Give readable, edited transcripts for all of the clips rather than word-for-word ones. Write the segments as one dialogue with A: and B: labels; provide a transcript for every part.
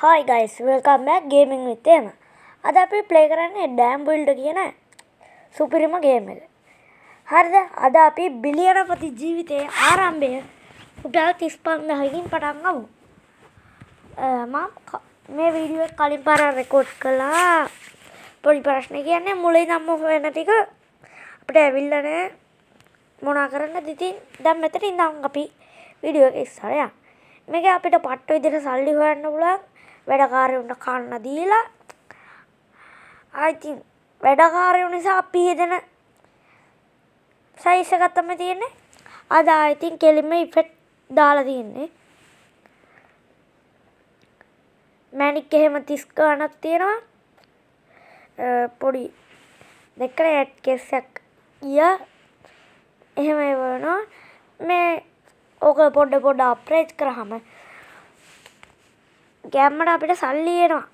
A: Hi guys, welcome back Gaming with Emma. අද අපි play කරන්නේ ඩෑම් බිල්ඩර් කියන සුපිරිම ගේම් එක. හරිද? අද අපි බිලියනපති ජීවිතයේ ආරම්භය රුපියල් 35000කින් පටන් ගමු. මම මේ වීඩියෝ එක කලින් පාර රෙකෝඩ් කළා. පොඩි ප්‍රශ්න කියන්නේ මුලින් නම් හොයන ටික අපිට ඇවිල්ලා නැහැ. මොනා කරන්නද ඉතින් දැන් මෙතන ඉඳන් අපි වීඩියෝ එක ඉස්සරහ යන්න. මේක අපිට පට්ට විදිහට සල්ලි හොයන්න පුළුවන්. වැඩකාරයුන්ට කන්න දීලා ආයිතින් වැඩකාරයෝ නිසා අපි හදන සයිස් එකක් තමයි තියෙන්නේ. අද ආයිතින් කෙලින්ම ඉෆෙක්ට් දාලා තියෙන්නේ. මැනික් එහෙම 30 ගණක් තියෙනවා. පොඩි දෙකේ ඇඩ් කේස් එකක් ගියා. එහෙම වෙනවා. මේ ඕක පොඩ අප්ග්‍රේඩ් කරාම ගෑම්මට අපිට සල්ලි එනවා.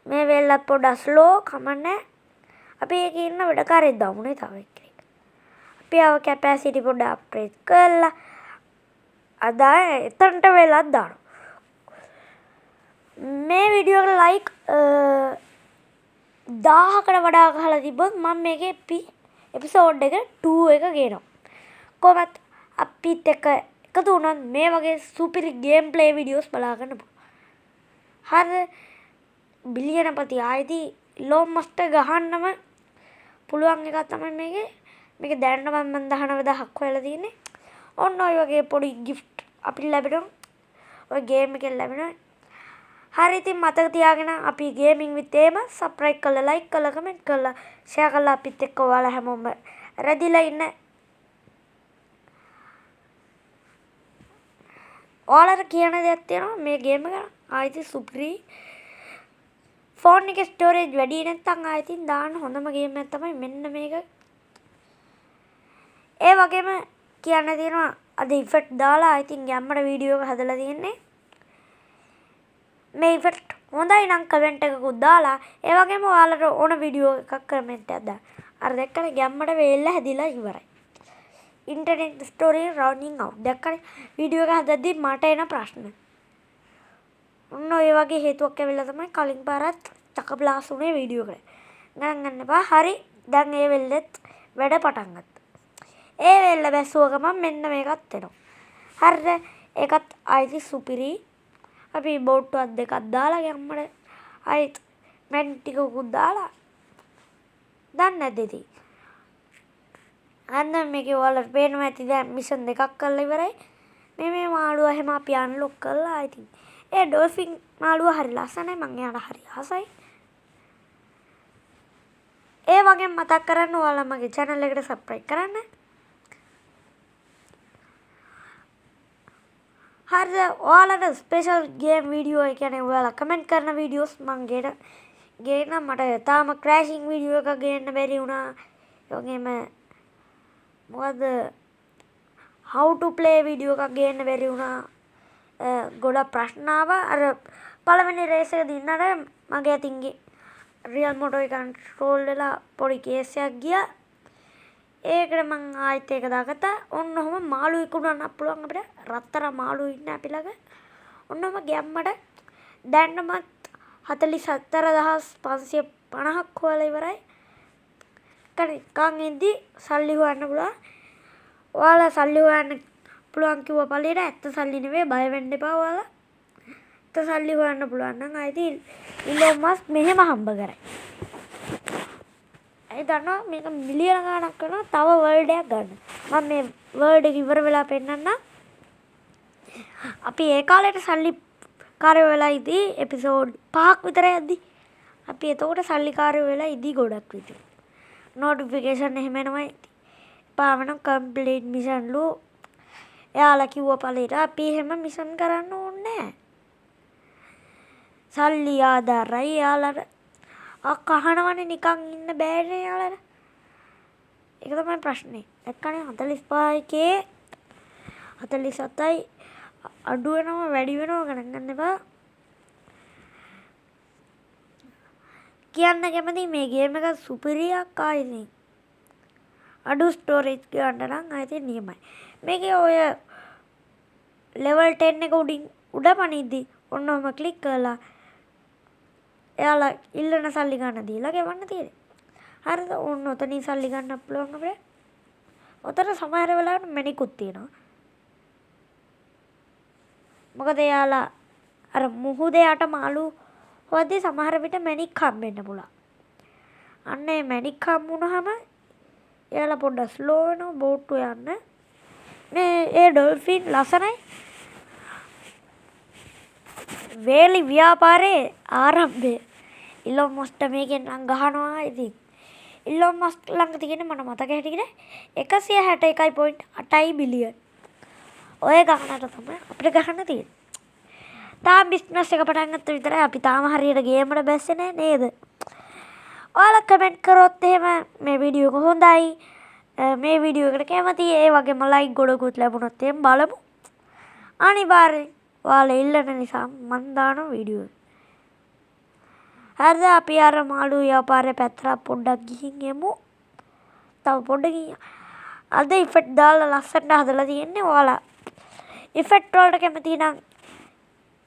A: මේ වෙලත් පොඩ්ඩක් ස්ලෝ කමන්නේ. අපි ඒකේ ඉන්න වැඩකාරයෙක් දාමුනේ තව එක්කෙනෙක්. අපි ආව කැපැසිටි පොඩ්ඩක් අප්ග්‍රේඩ් කරලා අද එතනට වෙලක් දානවා. මේ වීඩියෝ එක ලයික් 1000කට වඩා ගහලා තිබ්බොත් මම මේකේ එපිසෝඩ් එක 2 එක ගේනවා. කොහොමත් අපිත් එක්ක එකතු වුණත් මේ වගේ සුපිරි ගේම් ප්ලේ වීඩියෝස් බලා ගන්න පුළුවන්. හරිද? බිලියනපති ආයිදී ලෝන් මස්ටර් ගහන්නම පුළුවන් එකක් තමයි මේකේ. මේක දැනට මම 19000ක් හොයලා තියෙන්නේ. ඔන්න ඔය වගේ පොඩි gift අපිට ලැබෙනවා. ඔය ගේම් එකෙන් ලැබෙනවා. හරි ඉතින් මතක තියාගෙන අපි ගේමින් විත් එම subscribe කරලා like කරලා comment කරලා share කරලා අපිත් එක්ක ඔයාලා හැමෝම රැඳිලා ඉන්න. ඔයාලට කියන දෙයක් තියෙනවා මේ ගේම් එක ආයිති සුපිරි ෆෝන් එකේ ස්ටෝරේජ් වැඩි නැත්නම් ආයිතින් දාන්න හොඳම ගේම් එකක් තමයි මෙන්න මේක. ඒ වගේම කියන්න තියෙනවා අද ඉෆෙක්ට් දාලා ආයිතින් ගැම්මට වීඩියෝ එක හදලා තියෙන්නේ. මේ ඉෆෙක්ට් හොඳයි නම් කමෙන්ට් එකකුත් දාලා ඒ වගේම ඔයාලට ඕන වීඩියෝ එකක් කමෙන්ට් එකක් දාන්න. අර දැක්කනේ ගැම්මට වේල්ල හැදිලා ඉවරයි. Internet storage running out. දැක්කනේ වීඩියෝ එක හදද්දි මට එන ප්‍රශ්න. ඔන්න ඔය වගේ හේතුවක් ඇවිල්ලා තමයි කලින් පාරත් චකබ්ලාස් උනේ වීඩියෝ එකට. ගණන් ගන්න එපා. හරි. දැන් ඒ වෙල්ලෙත් වැඩ පටන් ගත්තා. ඒ වෙල්ල බැස්සුව ගමන් මෙන්න මේකත් එනවා. හරිද? ඒකත් ආයිති සුපිරි. අපි බෝට්ටුවක් දෙකක් දාලා ගැම්මට ආයිත් මැන් ටිකකුත් දාලා දන්නේ නැද්ද ඉතින්? අන්න මේකේ ඔයාලට පේනවා ඇති දැන් මිෂන් දෙකක් කරලා ඉවරයි. මේ මාළුවා එහෙම අපි අන්ලොක් කරලා ආයිතින් ඒ ඩෝල්ෆින් මාළුවා හරි ලස්සනයි. මං එයාට හරි ආසයි. ඒ වගේම මතක් කරන්න ඔයාලා මගේ channel එකට subscribe කරන්න. හරිද? ඔයාලට ස්පෙෂල් ගේම් වීඩියෝ ඒ කියන්නේ ඔයාලා කමෙන්ට් කරන වීඩියෝස් මං ගේන මට තාම ක්‍රෑෂින් වීඩියෝ එකක් ගේන්න බැරි වුණා. ඒ වගේම මොකද how to play වීඩියෝ එකක් ගේන්න බැරි වුණා. ගොඩක් ප්‍රශ්න ආවා. අර පළවෙනි රේස් එක දින්නට මගේ අතින් රියල් මොටෝ කන්ට්‍රෝල් වෙලා පොඩි කේස් එකක් ගියා. ඒකට මං ආයෙත් ඒක දාගත්තා. ඔන්න ඔහම මාළු විකුණන්න පුළුවන් අපිට. රත්තරන් මාළු ඉන්න අපි ළඟ. ඔන්න ඔහම ගැම්මට දැන්නමත් 47550ක් හොයලා ඉවරයි. කන් ඉඳි සල්ලි හොයන්න පුළුවන්. ඔයාලා සල්ලි හොයන්න පුළුවන් කිව්ව පළියට ඇත්ත සල්ලි නෙවෙයි බය වෙන්න එපා ඔයාලා. ඇත්ත සල්ලි හොයන්න පුළුවන් නම් ආයිති ඉලෝන් මස්ක් මෙහෙම හම්බ කරයි. ඒ දන්නවා මේක මිලියන ගණක් කරනවා තව වර්ල්ඩ් එකක් ගන්න. මම මේ වර්ල්ඩ් එක ඉවර වෙලා පෙන්නන්නම්. අපි ඒ කාලේට සල්ලි කාර්ය වෙලා ඉදී එපිසෝඩ් 5ක් විතර යද්දි අපි එතකොට සල්ලිකාරයෝ වෙලා ඉදී ගොඩක් විතර. නොටිෆිකේෂන් එහෙම එනවා. පාවන කම්ප්ලීට් මිෂන්ලු එයාලා කිව්ව පළියට අපි එහෙම මිෂන් කරන්න ඕනේ නැහැ. සල්ලි ආදාරයි එයාලට කහනවනේ නිකන් ඉන්න බෑනේ එයාලට. ඒක තමයි ප්‍රශ්නේ. එක්කනේ 45කේ 47යි අඩු වෙනවා වැඩි වෙනවා ගණන් ගන්න එපා. කියන්න කැමති මේ ගේම් එක සුපිරියක් ආයිතින්. අඩු ස්ටෝරේජ් ගන්න නම් ආයිතින් නියමයි. මේකේ ඔය ලෙවල් 10 එක උඩ පනිද්දි ඔන්න ඔහම ක්ලික් කරලා එයාලා ඉල්ලන සල්ලි ගන්න දීලා ගෙවන්න තියෙන්නේ. හරිද? ඔන්න ඔතනින් සල්ලි ගන්න පුළුවන් අපිට. ඔතන සමහර වෙලාවට මැණිකුත් තියෙනවා. මොකද එයාලා අර මුහුදේ යට මාළු හොද්දී සමහර විට මැණික් හම්බෙන්න පුළුවන්. අන්න ඒ මැණික් හම්බුනහම එයාලා පොඩ්ඩක් ස්ලෝ වෙනවා බෝට්ටු යන්න. මේ ඒ ඩොල්ෆින් ලස්සනයි. වේලි ව්‍යාපාරයේ ආරම්භය. ඉලොන් මස්ක්ට මේකෙන් නම් ගහනවා. ඉතින් ඉලොන් මස්ක් ළඟ තියෙන මට මතක හැටියට 161.8 බිලියන්. ඔය ගහනට තමයි අපිට ගහන්න තියෙන්නේ. තාම බිස්නස් එක පටන් ගත්ත විතරයි. අපි තාම හරියට ගේමකට බැස්සේ නැහැ නේද? ඔයාලා කමෙන්ට් කරොත් එහෙම මේ වීඩියෝ එක හොඳයි. මේ වීඩියෝ එකට කැමතියි. ඒ වගේම ලයික් ගොඩකුත් ලැබුණොත් එහෙම බලමු. අනිවාර්යෙන් ඔයාලා ඉල්ලන නිසා මම දාන වීඩියෝ. හරිද? අපි අර මාළු ව්‍යාපාරේ පැත්තට පොඩ්ඩක් ගිහින් යමු. තව පොඩ්ඩකින් අද ඉෆෙක්ට් දාලා ලස්සනට හදලා තියෙන්නේ. ඔයාලා ඉෆෙක්ට් වලට කැමති නම්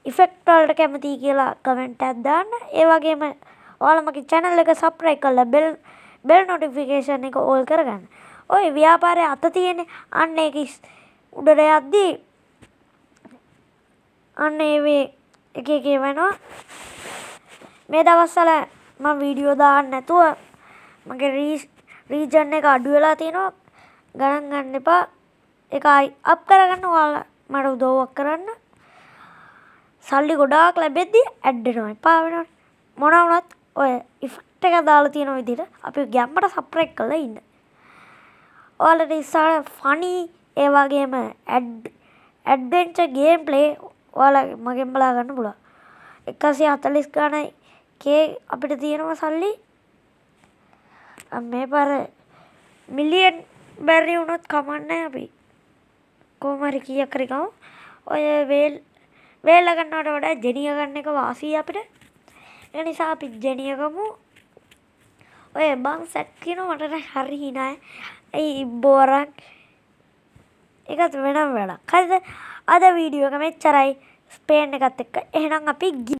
A: ඉෆෙක්ට් වලට කැමති කියලා කමෙන්ට් එකක් දාන්න. ඒ වගේම ඔයාලා මගේ channel එක subscribe කරලා bell notification එක all කරගන්න. ඔය ව්‍යාපාරයේ අත තියෙන්නේ අන්න ඒක උඩට යද්දී අන්න ඒ එක වෙනවා. මේ දවස්වල මම වීඩියෝ දාන්න නැතුව මගේ රීජන් එක අඩු වෙලා තියෙනවා. ගණන් ගන්න එපා. ඒක අප් කරගන්න ඔයාලා මට උදව්වක් කරන්න. සල්ලි ගොඩාක් ලැබෙද්දී ඇඩ් වෙනවා. එපා වෙනවනේ. මොනවා වුණත් ඔය ඉෆෙක්ට් එක දාලා තියෙන විදිහට අපි ගැම්මට සබ්ස්ක්‍රයිබ් කරලා ඉන්න. ඔයාලට ඉස්සරහ ෆනි ඒ වගේම ඇඩ්වෙන්චර් ගේම් ප්ලේ ඔයාලා මගෙන් බලා ගන්න පුළුවන්. 140 ගණයි කේ අපිට තියෙනවා සල්ලි. මේ පාර මිලියන් බැරි වුණොත් කමන්නේ අපි කොහොම හරි කීයක් හරි ගමු. ඔය වේල ගන්නවට වඩා ජෙනිය ගන්න එක වාසියි අපිට. ඒ නිසා අපි ජෙනිය ගමු. ඔය බං සෙට් කියනවා මට හරි හිනායි. ඒ බෝරක් ඒකත් වෙනම වැඩක්. හරිද? අද වීඩියෝ එක මෙච්චරයි. ස්පේන් එකත් එක්ක. එහෙනම් අපි